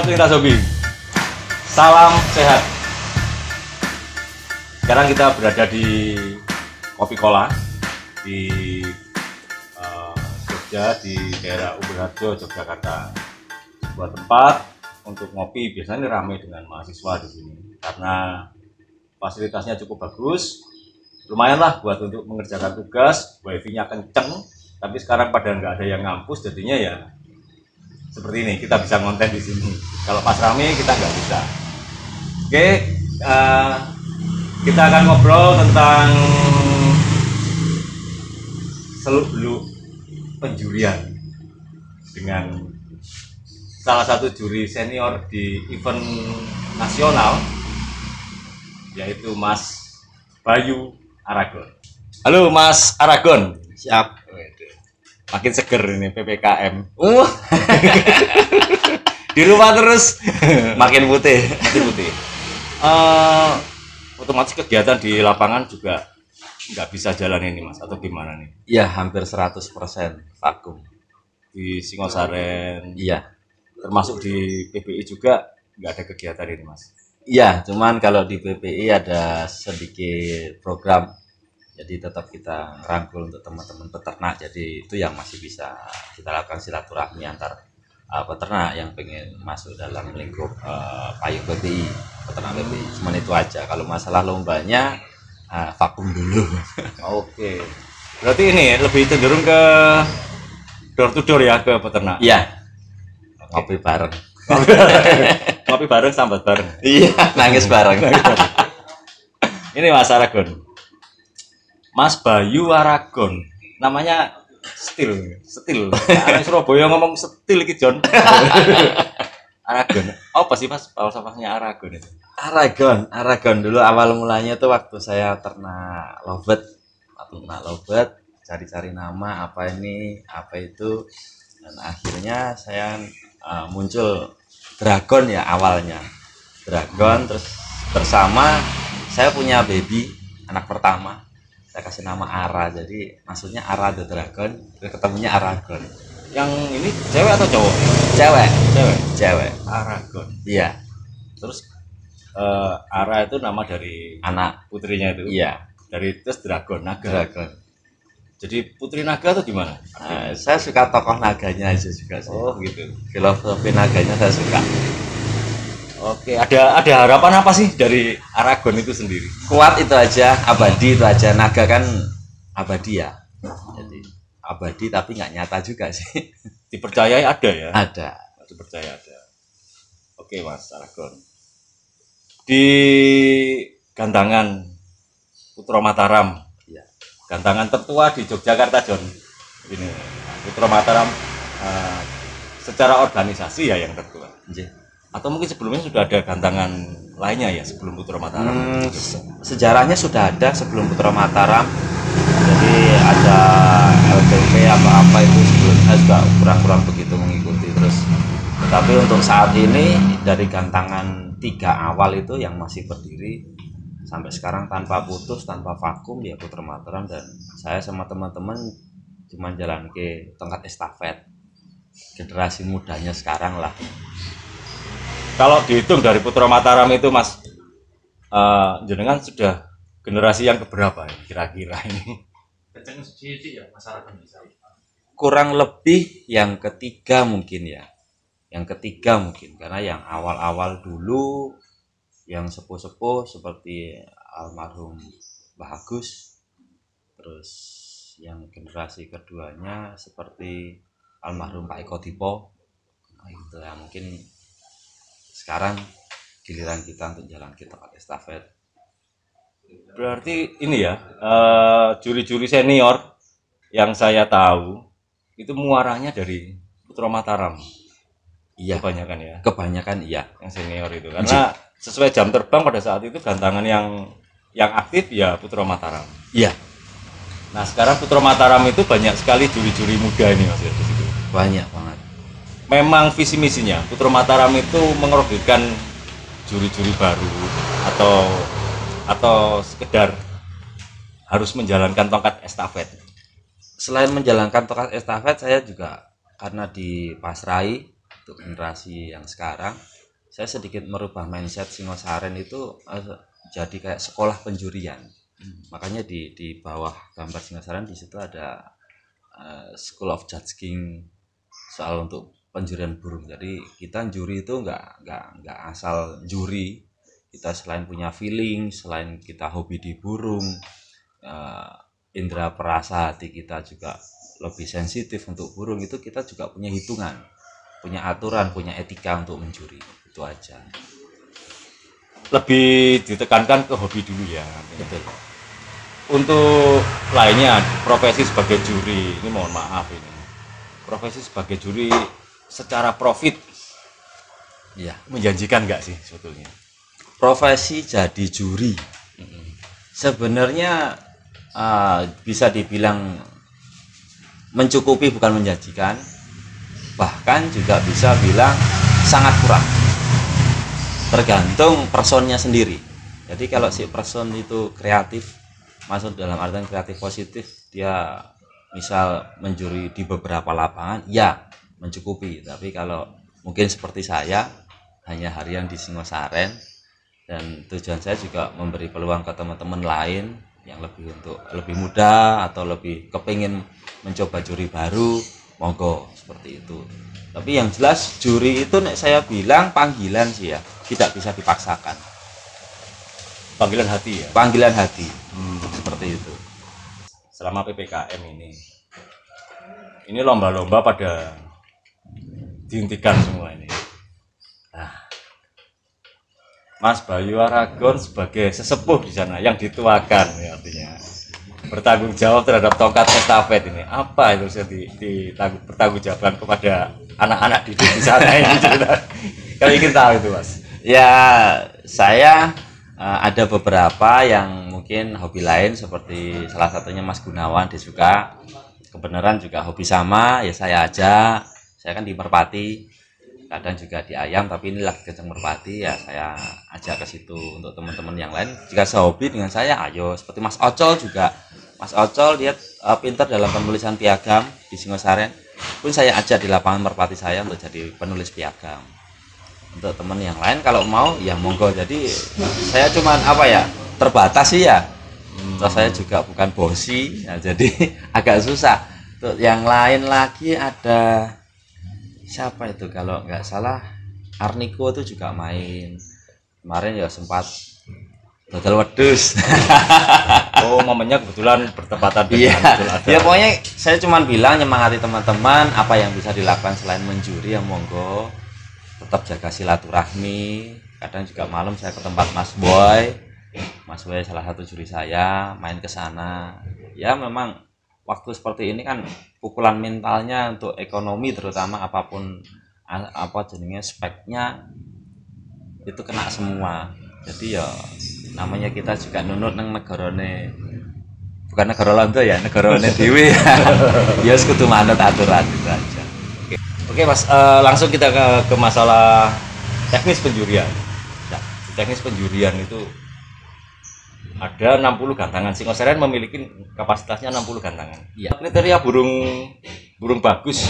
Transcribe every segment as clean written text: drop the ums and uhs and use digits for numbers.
Sobat Lintas Hobi, salam sehat. Sekarang kita berada di Kopi Kola di Jogja, di daerah Uberharjo, Yogyakarta. Sebuah tempat untuk ngopi, biasanya ramai dengan mahasiswa di sini karena fasilitasnya cukup bagus. Lumayan lah buat untuk mengerjakan tugas, wifi-nya kenceng, tapi sekarang pada nggak ada yang ngampus, jadinya ya seperti ini, kita bisa ngonten di sini. Kalau pas rame kita nggak bisa. Oke, kita akan ngobrol tentang seluk-beluk penjurian dengan salah satu juri senior di event nasional, yaitu Mas Bayu Aragon. Halo Mas Aragon. Siap. Makin seger ini PPKM. Di rumah terus Makin putih. makin putih. Otomatis kegiatan di lapangan juga nggak bisa jalan ini Mas, atau gimana nih? Iya, hampir 100% vakum. Di Singosaren, Iya. termasuk di PPI juga nggak ada kegiatan ini Mas. Iya, cuman kalau di PPI ada sedikit program. Jadi tetap kita rangkul untuk teman-teman peternak. Jadi itu yang masih bisa kita lakukan, silaturahmi antar peternak yang pengen masuk dalam lingkup payung PPI, peternak PPI. Cuman itu aja. Kalau masalah lombanya vakum dulu. Oke. Berarti ini lebih cenderung ke door to door ya, ke peternak. Iya. Ngopi bareng. Ngopi bareng, sambat bareng. Iya, nangis bareng. Ini Mas Aragon. Mas Bayu Aragon. Namanya Setil. Anak Surabaya ngomong setil iki, Jon. Aragon. Apa sih Mas falsafahnya Aragon itu? Aragon dulu awal mulanya tuh waktu saya ternak lobet, cari-cari nama apa ini, apa itu, dan akhirnya saya muncul Dragon ya awalnya. Dragon, terus bersama saya punya baby anak pertama. Saya kasih nama Ara, jadi maksudnya Ara the Dragon, ketemunya Aragon. Yang ini cewek atau cowok? Cewek. Aragon. Iya, Terus Ara itu nama dari anak. putrinya itu. Iya, Dari terus Dragon, naga. Dragon. Jadi putri naga atau gimana? Saya suka tokoh naganya aja juga sih. Oh gitu. Filosofi naganya saya suka. Oke, ada harapan apa sih dari Aragon itu sendiri? Kuat itu aja, abadi itu aja. Naga kan abadi ya. Jadi abadi tapi nggak nyata juga sih. Dipercayai ada ya? Ada. Dipercaya ada. Oke Mas Aragon. Di gantangan Putra Mataram. Iya. Gantangan tertua di Yogyakarta, Jon. Ini Putra Mataram secara organisasi ya yang tertua. Nggih. Atau mungkin sebelumnya sudah ada gantangan lainnya ya sebelum Putra Mataram? Sejarahnya sudah ada sebelum Putra Mataram. Jadi ada LPP apa-apa itu sebelumnya juga kurang-kurang begitu mengikuti terus. Tetapi untuk saat ini dari gantangan 3 awal itu yang masih berdiri sampai sekarang tanpa putus, tanpa vakum ya Putra Mataram, dan saya sama teman-teman cuma jalan ke tongkat estafet generasi mudanya sekarang lah. Kalau dihitung dari Putra Mataram itu Mas, jenengan sudah generasi yang keberapa ya, kira-kira ini? Kurang lebih yang ketiga mungkin ya. Yang ketiga mungkin, karena yang awal-awal dulu yang sepuh-sepuh seperti almarhum Mbah Agus, terus yang generasi keduanya seperti almarhum Pak Eko Dipo. Nah, itu ya mungkin sekarang giliran kita untuk jalan kita pakai estafet. Berarti ini ya, juri-juri senior yang saya tahu itu muaranya dari Putra Mataram. Iya, Kebanyakan ya, kebanyakan iya. yang senior itu. Karena sesuai jam terbang pada saat itu gantangan yang aktif ya Putra Mataram. Iya, Nah sekarang Putra Mataram itu banyak sekali juri-juri muda ini Mas ya di situ. banyak banget. Memang visi misinya Putra Mataram itu mengerogikan juri-juri baru atau sekedar harus menjalankan tongkat estafet. Selain menjalankan tongkat estafet, saya juga karena dipasrai untuk generasi yang sekarang, saya sedikit merubah mindset Singosaren itu jadi kayak sekolah penjurian. Makanya di bawah gambar Singosaren di situ ada School of Judging soal untuk penjurian burung. Jadi kita juri itu nggak asal juri. Kita selain punya feeling, selain kita hobi di burung, indera perasa hati kita juga lebih sensitif untuk burung, itu kita juga punya hitungan, punya aturan, punya etika untuk menjuri. Itu aja. Lebih ditekankan ke hobi dulu ya. Betul. Untuk lainnya profesi sebagai juri, ini mohon maaf ini. Profesi sebagai juri secara profit Iya. menjanjikan nggak sih sebetulnya? Profesi jadi juri sebenarnya bisa dibilang mencukupi bukan menjanjikan, bahkan juga bisa bilang sangat kurang, tergantung personnya sendiri. Jadi kalau si person itu kreatif, masuk dalam artian kreatif positif, dia misal menjuri di beberapa lapangan, ya mencukupi. Tapi kalau mungkin seperti saya hanya harian di Singosaren, dan tujuan saya juga memberi peluang ke teman-teman lain yang lebih muda atau lebih kepingin mencoba juri baru, monggo seperti itu. Tapi yang jelas juri itu saya bilang panggilan sih ya, tidak bisa dipaksakan. Panggilan hati ya. Panggilan hati, seperti itu. Selama PPKM ini lomba-lomba pada dihentikan semua ini. Nah, Mas Bayu Aragon sebagai sesepuh di sana yang dituakan, ya, artinya bertanggung jawab terhadap tongkat estafet ini, apa itu bisa bertanggungjawabkan kepada anak-anak di sana ini? Kalau ingin tahu itu, Mas. Ya, saya ada beberapa yang mungkin hobi lain, seperti salah satunya Mas Gunawan, dia juga kebenaran juga hobi sama, ya saya ajak. Saya kan di Merpati, kadang juga di Ayam, tapi ini lagi kencang Merpati, ya saya ajak ke situ. Untuk teman-teman yang lain jika sehobi dengan saya, ayo. Seperti Mas Ocol juga, Mas Ocol dia pintar dalam penulisan piagam di Singosaren, pun saya ajak di lapangan Merpati saya untuk jadi penulis piagam. Untuk teman yang lain kalau mau ya monggo. Jadi saya cuman terbatas sih ya. Terus saya juga bukan bosi ya, jadi agak susah. Untuk yang lain lagi ada siapa itu, kalau nggak salah Arniko itu juga main kemarin, ya sempat dodol wedus. Oh, momennya kebetulan bertepatan Iya. dengan Ya pokoknya saya cuman bilang nyemangati teman-teman, apa yang bisa dilakukan selain menjuri ya monggo. Tetap jaga silaturahmi. Kadang juga malam saya ke tempat Mas Boy salah satu juri saya, main ke sana. Ya memang waktu seperti ini kan pukulan mentalnya untuk ekonomi, terutama apapun speknya itu kena semua. Jadi ya namanya kita juga nunut nang negarane, bukan negara londo ya, negarane dhewe. Ya kudu manut aturan itu aja. Oke Mas, langsung kita ke masalah teknis penjurian. Nah, teknis penjurian itu ada 60 gantangan. Singosaren memiliki kapasitasnya 60 gantangan. Iya. Kriteria burung bagus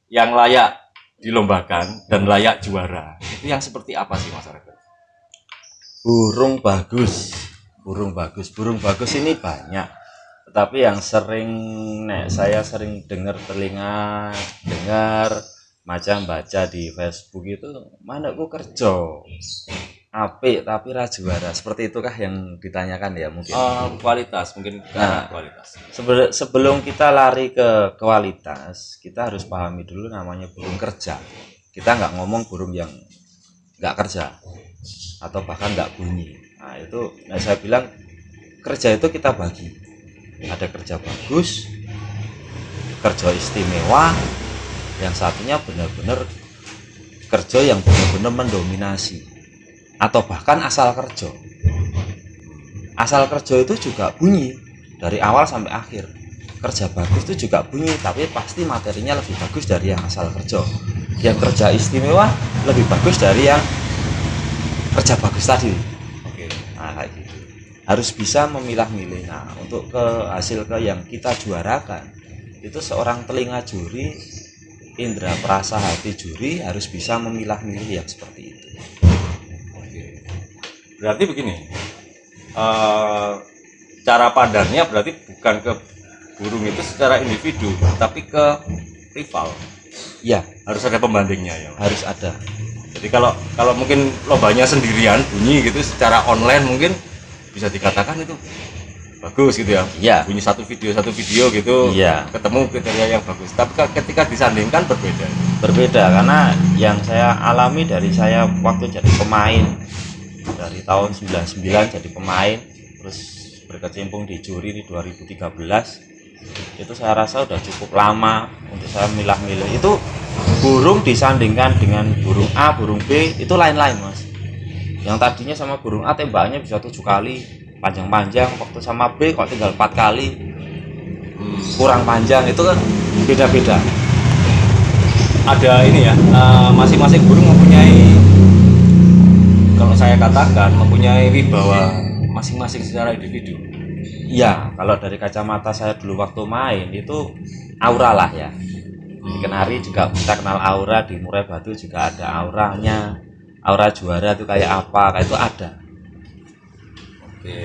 yang layak dilombakan dan layak juara itu yang seperti apa sih masyarakat? Burung bagus ini banyak, tetapi yang saya sering dengar macam baca di Facebook itu, mana ku kerja apik tapi ra juara, seperti itukah yang ditanyakan ya mungkin? Kualitas mungkin. Nah, kualitas. Sebelum kita lari ke kualitas, kita harus pahami dulu namanya burung kerja. Kita nggak ngomong burung yang nggak kerja atau bahkan nggak bunyi. Nah itu, saya bilang kerja itu kita bagi. Ada kerja bagus, kerja istimewa, yang satunya benar-benar kerja yang benar-benar mendominasi, atau bahkan asal kerja. Asal kerja itu juga bunyi dari awal sampai akhir. Kerja bagus itu juga bunyi, tapi pasti materinya lebih bagus dari yang asal kerja. Yang kerja istimewa lebih bagus dari yang kerja bagus tadi. Oke. Nah kayak gitu. Harus bisa memilah-milih. Nah untuk hasil yang kita juarakan itu, seorang telinga juri indera perasa hati juri harus bisa memilah-milih yang seperti itu. Berarti begini, cara pandangnya berarti bukan ke burung itu secara individu, tapi ke rival. Ya, Harus ada pembandingnya ya. harus ada. Jadi kalau mungkin lombanya sendirian bunyi gitu secara online mungkin bisa dikatakan itu bagus gitu ya. Iya. Bunyi satu video gitu. Iya. Ketemu kriteria yang bagus. Tapi ketika disandingkan berbeda. Berbeda karena yang saya alami dari saya waktu jadi pemain dari tahun 99 jadi pemain terus berkecimpung di juri di 2013 itu saya rasa udah cukup lama untuk saya milah-milih. Itu burung disandingkan dengan burung A, burung B itu lain-lain mas. Yang tadinya sama burung A tembakannya bisa 7 kali panjang-panjang, waktu sama B kok tinggal 4 kali kurang panjang, itu kan beda-beda. Ada ini ya, masing-masing burung mempunyai, kalau saya katakan mempunyai wibawa masing-masing secara individu. Iya, kalau dari kacamata saya dulu waktu main itu aura lah ya. Di Kenari juga kita kenal aura, di Murai Batu juga ada auranya. Aura juara itu kayak apa? Kayak itu ada. Oke.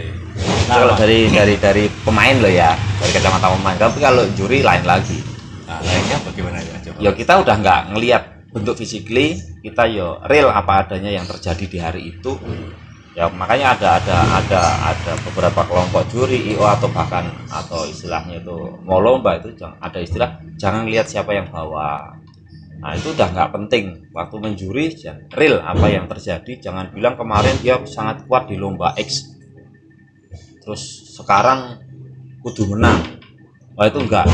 Nah, kalau dari pemain loh ya, dari kacamata pemain. Tapi kalau juri lain lagi. Nah, lainnya bagaimana ya? Coba. Ya kita udah nggak ngelihat bentuk physically, kita yo real apa adanya yang terjadi di hari itu. Ya makanya ada beberapa kelompok juri IO atau bahkan atau istilahnya itu mau lomba itu ada istilah jangan lihat siapa yang bawa. Nah itu udah nggak penting waktu menjuri, real apa yang terjadi. Jangan bilang kemarin dia sangat kuat di lomba X terus sekarang kudu menang. Wah itu enggak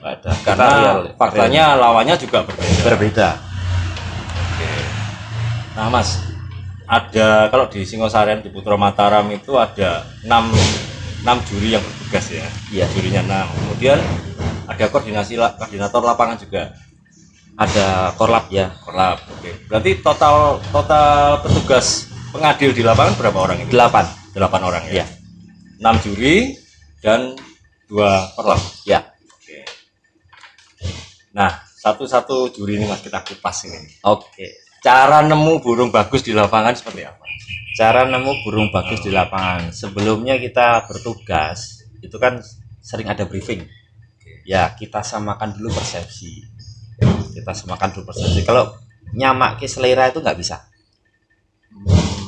ada Karena faktanya lawannya juga berbeda. Oke. Nah mas, ada kalau di Singosaren di Putra Mataram itu ada 6 juri yang bertugas ya. Iya. Jurinya 6. Kemudian ada koordinator lapangan juga. Ada korlap ya. Korlap. Oke. Berarti total petugas pengadil di lapangan berapa orang itu? 8 orang ya. Iya. 6 juri dan 2 korlap. Ya. Oke. Nah, satu-satu juri ini mas kita kupas ini. Oke. Cara nemu burung bagus di lapangan seperti apa? Cara nemu burung bagus di lapangan. Sebelumnya kita bertugas, itu kan sering ada briefing. Ya, kita samakan dulu persepsi. Kalau nyamak ke selera itu nggak bisa.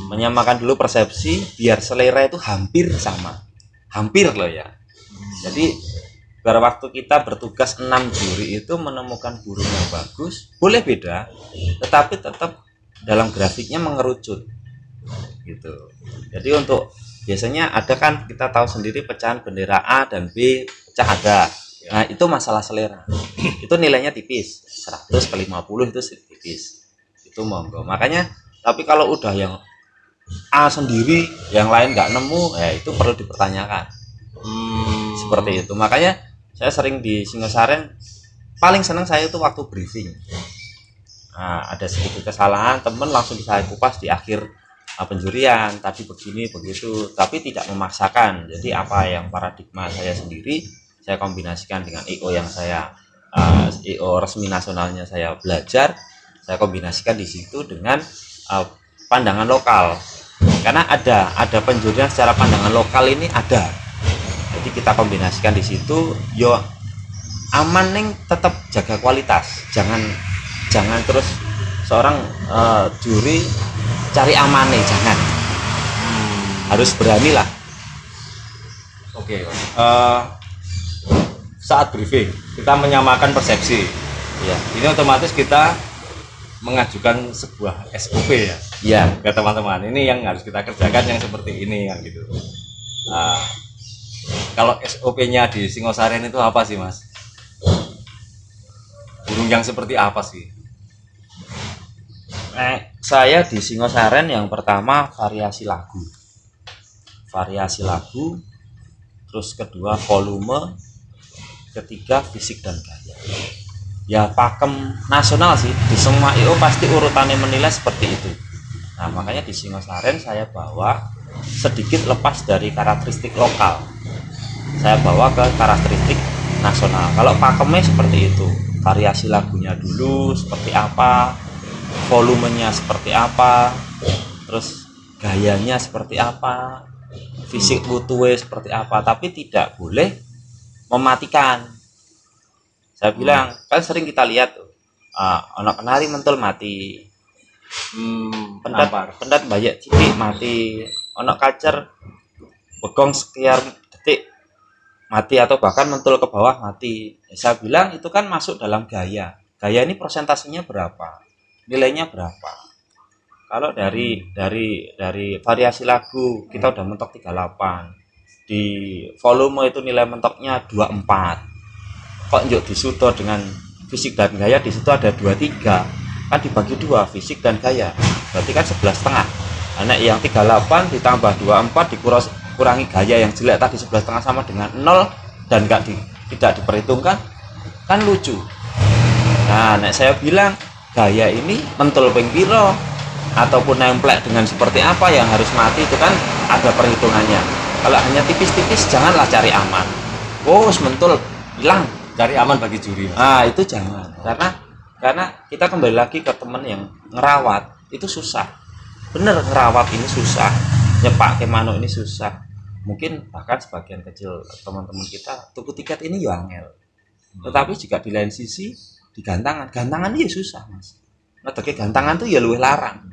Menyamakan dulu persepsi, biar selera itu hampir sama. Hampir loh ya. Jadi, pada waktu kita bertugas 6 juri itu menemukan burung yang bagus, boleh beda, tetapi tetap dalam grafiknya mengerucut gitu. Jadi untuk biasanya ada kan kita tahu sendiri pecahan bendera A dan B pecah ada. Nah itu masalah selera. Itu nilainya tipis, 100 ke 50 itu tipis. Itu monggo. Makanya tapi kalau udah yang A sendiri, yang lain nggak nemu, ya itu perlu dipertanyakan. Seperti itu. Makanya saya sering di Singosaren, paling senang saya itu waktu briefing. Nah, ada sedikit kesalahan, temen langsung saya kupas di akhir penjurian, tadi begini begitu, tapi tidak memaksakan. Jadi apa yang paradigma saya sendiri, saya kombinasikan dengan IO yang saya IO resmi nasionalnya saya belajar, saya kombinasikan di situ dengan pandangan lokal. Karena ada penjurian secara pandangan lokal ini ada. Jadi kita kombinasikan di situ, yo aman neng tetap jaga kualitas, jangan terus seorang juri cari aman nih, jangan. Harus berani lah. Oke. Saat briefing kita menyamakan persepsi. Ya. Ini otomatis kita mengajukan sebuah SOP ya. Ya. Ke teman-teman. Ini yang harus kita kerjakan yang seperti ini kan gitu. Kalau SOP-nya di Singosaren itu apa sih mas? Burung yang seperti apa sih? Saya di Singosaren yang pertama variasi lagu, terus kedua volume, ketiga fisik dan gaya. Ya pakem nasional sih, di semua IO pasti urutannya menilai seperti itu. Nah makanya di Singosaren saya bawa sedikit lepas dari karakteristik lokal, saya bawa ke karakteristik nasional. Kalau pakemnya seperti itu, variasi lagunya dulu seperti apa, volumenya seperti apa, terus gayanya seperti apa, fisik butuhnya seperti apa, tapi tidak boleh mematikan. Saya bilang kan sering kita lihat tuh, anak kenari mentul mati, pendat banyak cilik mati, anak kacer begong sekian detik mati, atau bahkan mentul ke bawah mati. Saya bilang itu kan masuk dalam gaya. Gaya ini persentasenya berapa? Nilainya berapa? Kalau dari variasi lagu kita udah mentok 38. Di volume itu nilai mentoknya 24. Kok njuk disuto dengan fisik dan gaya di situ ada 23. Kan dibagi 2, fisik dan gaya. Berarti kan 11,5. Anak yang 38 ditambah 24 dikurangi gaya yang jelek tadi 11,5 sama dengan 0 dan tidak diperhitungkan, kan lucu. Nah, nek saya bilang gaya ini mentul ping piro ataupun nemplek dengan seperti apa yang harus mati, itu kan ada perhitungannya. Kalau hanya tipis-tipis janganlah cari aman. Oh, mentul hilang, Cari aman bagi juri, Mas. nah itu jangan, karena kita kembali lagi ke teman yang ngerawat itu susah. Bener, ngerawat ini susah, nyepak ke manuk ini susah. Mungkin bahkan sebagian kecil teman-teman kita tuku tiket ini ya angel. Tetapi juga di lain sisi di gantangan ya susah, Mas. Ngedeke gantangan tuh ya luwih larang.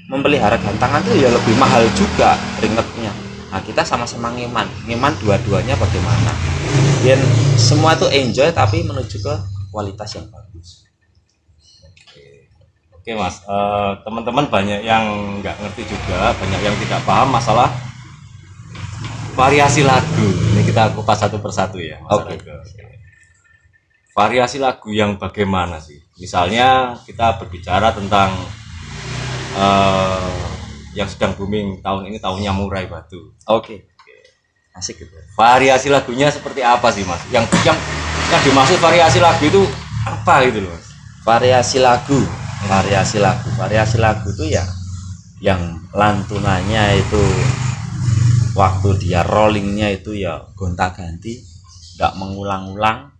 Memelihara gantangan tuh ya lebih mahal juga ringetnya. Nah, kita sama-sama ngeman dua-duanya bagaimana. Dan semua tuh enjoy tapi menuju ke kualitas yang bagus. Oke, Mas, teman-teman banyak yang nggak ngerti juga, banyak yang tidak paham masalah variasi lagu. Ini kita kupas satu persatu ya, Mas. Oke. Variasi lagu yang bagaimana sih? Misalnya kita berbicara tentang yang sedang booming tahun ini, tahunnya Murai Batu. Oke. Asik gitu. Variasi lagunya seperti apa sih, Mas? Yang dimaksud variasi lagu itu apa gitu loh, Mas? Variasi lagu itu ya yang lantunannya itu waktu dia rollingnya itu ya gonta-ganti, nggak mengulang-ulang.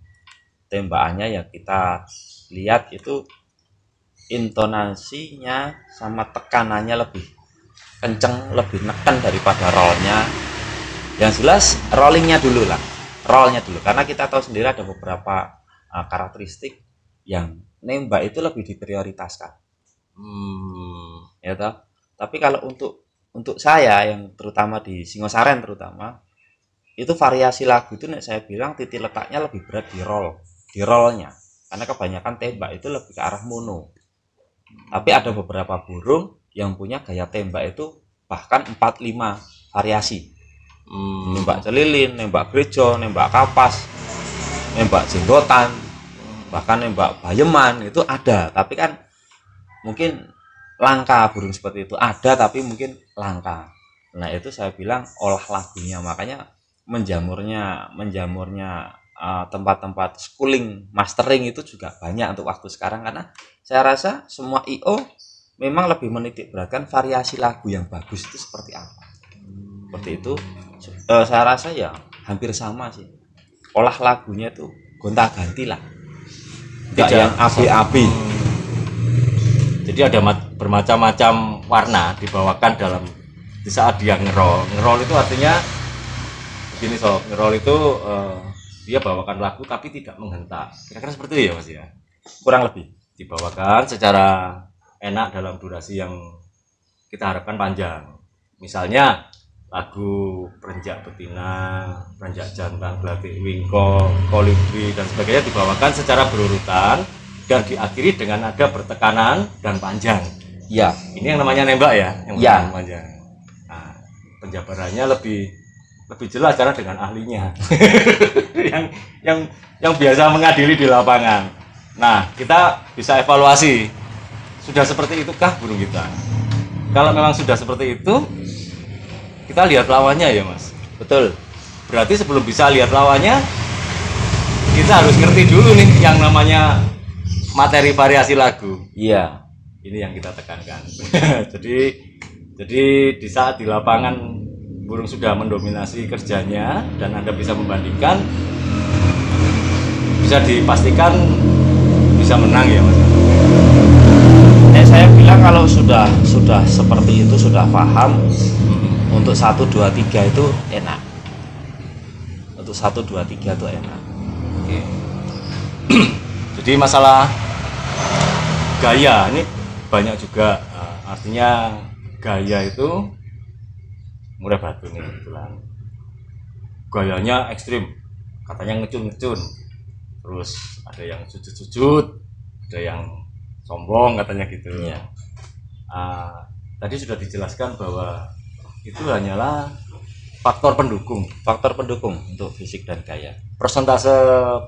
Tembakannya ya kita lihat itu intonasinya sama tekanannya lebih kenceng, lebih neken daripada rollnya. Yang jelas rollnya dulu, karena kita tahu sendiri ada beberapa karakteristik yang nembak itu lebih diprioritaskan. Ya toh. Tapi kalau untuk saya yang terutama di Singosaren terutama, itu variasi lagu itu saya bilang titik letaknya lebih berat di rollnya, karena kebanyakan tembak itu lebih ke arah mono. Tapi ada beberapa burung yang punya gaya tembak itu bahkan 4-5 variasi. Nembak celilin, nembak gereja, nembak kapas, nembak jenggotan, bahkan nembak bayeman itu ada. Tapi kan mungkin langka burung seperti itu, ada tapi mungkin langka. Nah, itu saya bilang olah lagunya, makanya menjamurnya tempat-tempat schooling mastering itu juga banyak untuk waktu sekarang, karena saya rasa semua IO memang lebih menitik beratkan variasi lagu yang bagus itu seperti apa. Seperti itu. Saya rasa ya hampir sama sih. Olah lagunya itu gonta-ganti lah. Enggak yang api-api. Jadi ada bermacam-macam warna dibawakan dalam di saat dia ngerol itu artinya begini sob, ngerol itu dia bawakan lagu tapi tidak menghentak, kira-kira seperti itu ya, Mas ya, Kurang lebih dibawakan secara enak dalam durasi yang kita harapkan panjang. Misalnya lagu Perenjak Betina, Perenjak Jantan, Glatik Wingko, Kolibri dan sebagainya dibawakan secara berurutan dan diakhiri dengan nada bertekanan dan panjang. ya. Ini yang namanya nembak ya, yang Ya. panjang. Nah, penjabarannya lebih jelas karena dengan ahlinya yang biasa mengadili di lapangan. Nah, kita bisa evaluasi, sudah seperti itukah burung kita? Kalau memang sudah seperti itu, kita lihat lawannya ya, Mas. Betul. Berarti sebelum bisa lihat lawannya, kita harus ngerti dulu nih yang namanya materi variasi lagu. Iya. Ini yang kita tekankan. jadi di saat di lapangan burung sudah mendominasi kerjanya dan Anda bisa membandingkan, bisa dipastikan bisa menang ya Mas. Saya bilang kalau sudah seperti itu, sudah paham, untuk 1, 2, 3 itu enak. Untuk 1, 2, 3 itu enak. Oke. Jadi masalah gaya ini banyak juga, artinya gaya itu murai batu nih kebetulan. Gayanya ekstrim, katanya ngecun-ngecun, terus ada yang sujud-sujud, ada yang sombong katanya gitu. Iya. Tadi sudah dijelaskan bahwa itu hanyalah faktor pendukung untuk fisik dan gaya. Persentase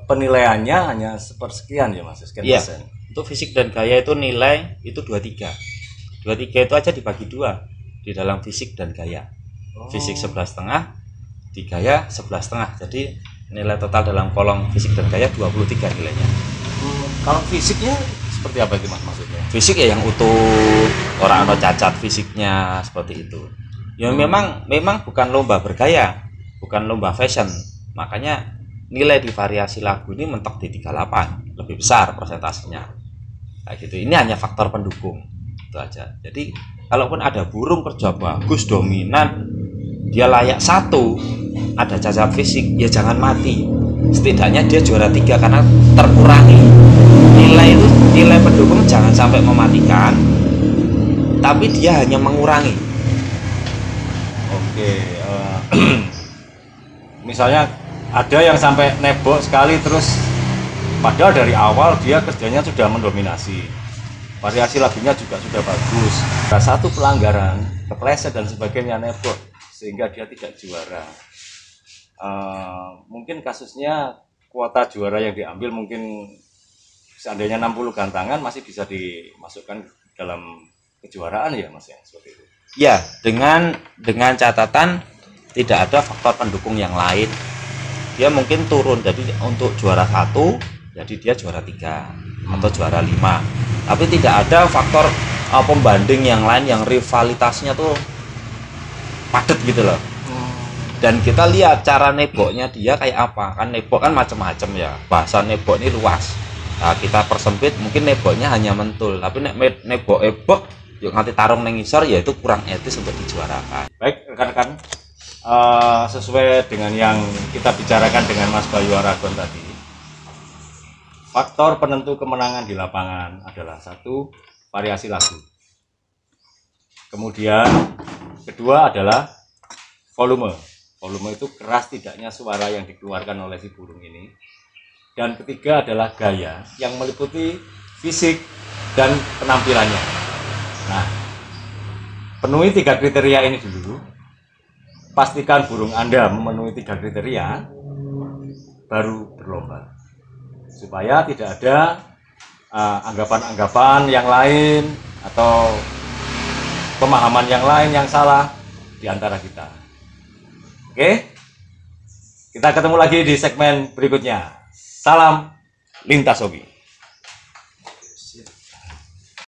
penilaiannya hanya sepersekian ya Mas, sekian Iya. persen. Untuk fisik dan gaya itu nilai itu 23 itu aja dibagi 2 di dalam fisik dan gaya. Fisik 11,5, di gaya 11,5. Jadi nilai total dalam kolom fisik dan gaya 23 nilainya. Kalau fisiknya seperti apa itu Mas maksudnya? Fisik ya yang utuh, orang ada cacat fisiknya seperti itu. Ya memang bukan lomba bergaya, bukan lomba fashion. Makanya nilai di variasi lagu ini mentok di 38, lebih besar persentasenya. Kayak gitu. Ini hanya faktor pendukung. Itu aja. Jadi kalaupun ada burung kerja bagus, dominan, dia layak 1, ada cacat fisik, ya jangan mati. Setidaknya dia juara 3 karena terkurangi. Nilai pendukung jangan sampai mematikan, tapi dia hanya mengurangi. Oke, misalnya ada yang sampai nebok sekali, terus padahal dari awal dia kerjanya sudah mendominasi, variasi lagunya juga sudah bagus, ada satu pelanggaran, kepleset dan sebagainya, nebok sehingga dia tidak juara. Mungkin kasusnya kuota juara yang diambil mungkin seandainya 60 gantangan masih bisa dimasukkan dalam kejuaraan ya Mas ya, seperti itu. Ya, dengan catatan tidak ada faktor pendukung yang lain. Dia mungkin turun, jadi untuk juara 1 jadi dia juara 3 atau juara 5. Tapi tidak ada faktor pembanding yang lain yang rivalitasnya tuh padat gitu loh. Dan kita lihat cara neboknya dia kayak apa. Kan nebok kan macam-macam ya. Bahasa nebok ini luas. Nah, kita persempit mungkin neboknya hanya mentul, tapi nebok yuk nanti tarung nengisor ya itu kurang etis untuk dijuarakan. Baik rekan-rekan, sesuai dengan yang kita bicarakan dengan Mas Bayu Aragon tadi, faktor penentu kemenangan di lapangan adalah 1, variasi lagu, kemudian kedua adalah volume itu keras tidaknya suara yang dikeluarkan oleh si burung ini, dan ketiga adalah gaya yang meliputi fisik dan penampilannya. Nah, penuhi 3 kriteria ini dulu, pastikan burung Anda memenuhi 3 kriteria, baru berlomba, supaya tidak ada anggapan-anggapan yang lain atau pemahaman yang lain yang salah di antara kita. Oke, kita ketemu lagi di segmen berikutnya. Salam lintas hobi.